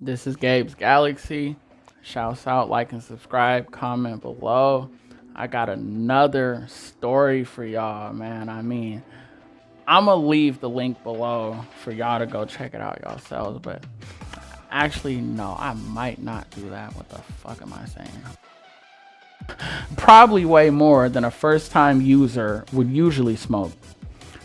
This is Gabe's Galaxy. Shouts out, like, and subscribe, comment below. I got another story for y'all, man. I'm gonna leave the link below for y'all to go check it out yourselves, but actually, no, I might not do that. What the fuck am I saying? Probably way more than a first-time user would usually smoke.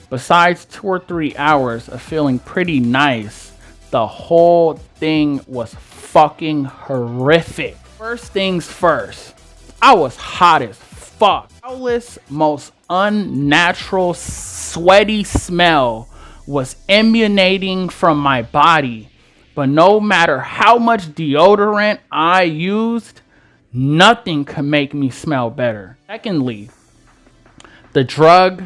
Besides 2 or 3 hours of feeling pretty nice, the whole thing was fucking horrific. First things first, I was hot as fuck. Foulest, most unnatural, sweaty smell was emanating from my body. But no matter how much deodorant I used, nothing could make me smell better. Secondly, the drug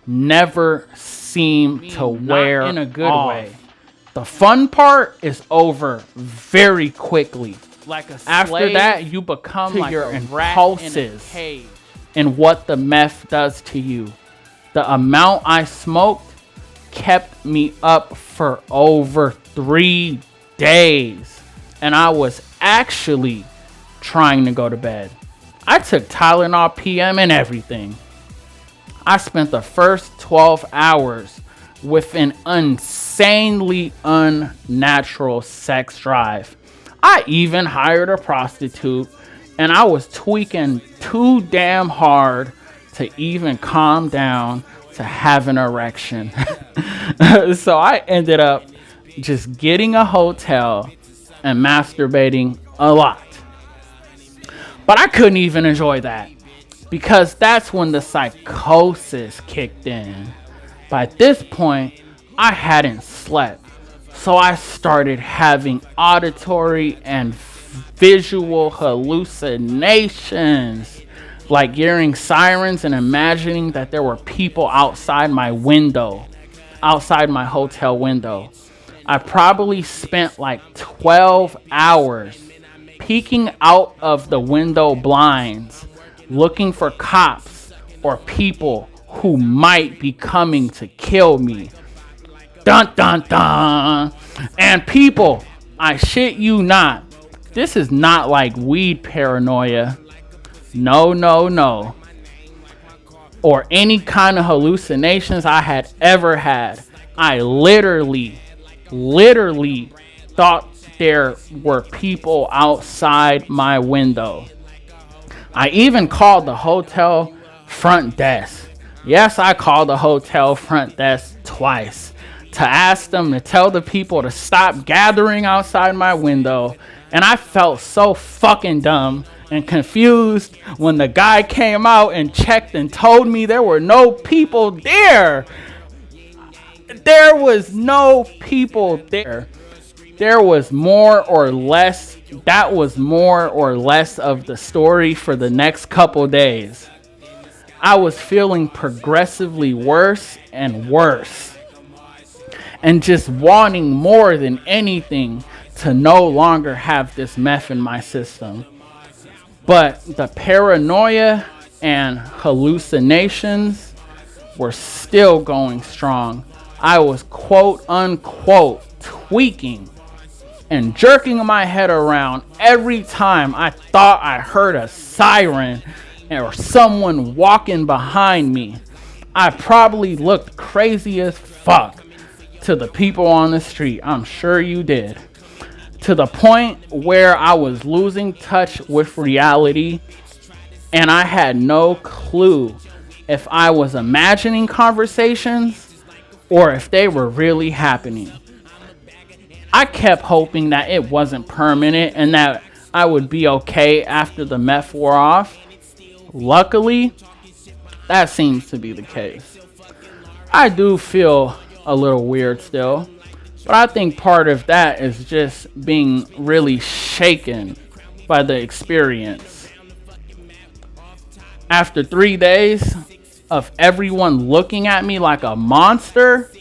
never seemed to wear in a good way. The fun part is over very quickly. Like a after that, you become like your impulses and what the meth does to you. The amount I smoked kept me up for over 3 days, and I was actually trying to go to bed. I took Tylenol PM and everything. I spent the first 12 hours with an insanely unnatural sex drive. I even hired a prostitute, and I was tweaking too damn hard to even calm down to have an erection. So I ended up just getting a hotel and masturbating a lot. But I couldn't even enjoy that, because that's when the psychosis kicked in. By this point, I hadn't slept, so I started having auditory and visual hallucinations, like hearing sirens and imagining that there were people outside my window, outside my hotel window. I probably spent like 12 hours peeking out of the window blinds, looking for cops or people who might be coming to kill me. Dun dun dun. And people, I shit you not, this is not like weed paranoia. No. Or any kind of hallucinations I had ever had. I literally thought there were people outside my window. I even called the hotel front desk. Yes, I called the hotel front desk twice to ask them to tell the people to stop gathering outside my window. And I felt so fucking dumb and confused when the guy came out and checked and told me there were no people there. There was no people there. There was more or less, that was more or less of the story for the next couple days. I was feeling progressively worse and worse, and just wanting more than anything to no longer have this meth in my system. But the paranoia and hallucinations were still going strong. I was quote unquote tweaking and jerking my head around every time I thought I heard a siren or someone walking behind me. I probably looked crazy as fuck to the people on the street. I'm sure you did. To the point where I was losing touch with reality, and I had no clue if I was imagining conversations or if they were really happening. I kept hoping that it wasn't permanent and that I would be okay after the meth wore off. Luckily, that seems to be the case. I do feel a little weird still, but I think part of that is just being really shaken by the experience. After 3 days of everyone looking at me like a monster,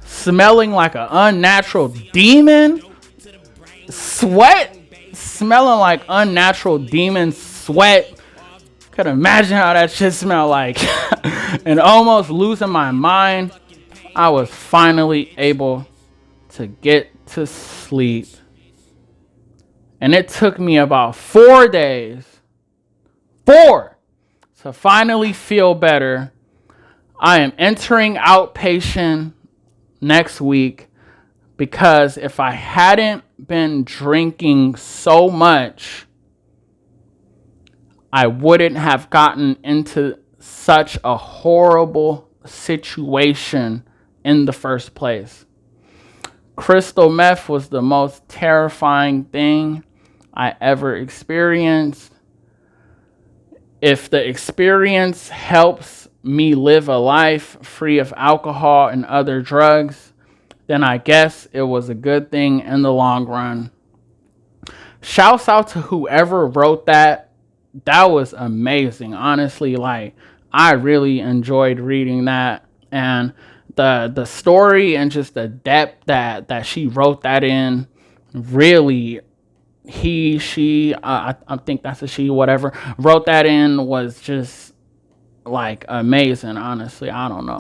smelling like an unnatural demon, smelling like unnatural demon sweat, could imagine how that shit smelled like, and almost losing my mind, I was finally able to get to sleep And it took me about 4 days, 4, to finally feel better. I am entering outpatient next week because if I hadn't been drinking so much, I wouldn't have gotten into such a horrible situation in the first place. Crystal meth was the most terrifying thing I ever experienced. If the experience helps me live a life free of alcohol and other drugs, then I guess it was a good thing in the long run. Shouts out to whoever wrote that. That was amazing. Honestly, like, I really enjoyed reading that. And the story and just the depth that she wrote that in, really, she, I think that's a she, whatever, wrote that in was just like amazing. Honestly, I don't know.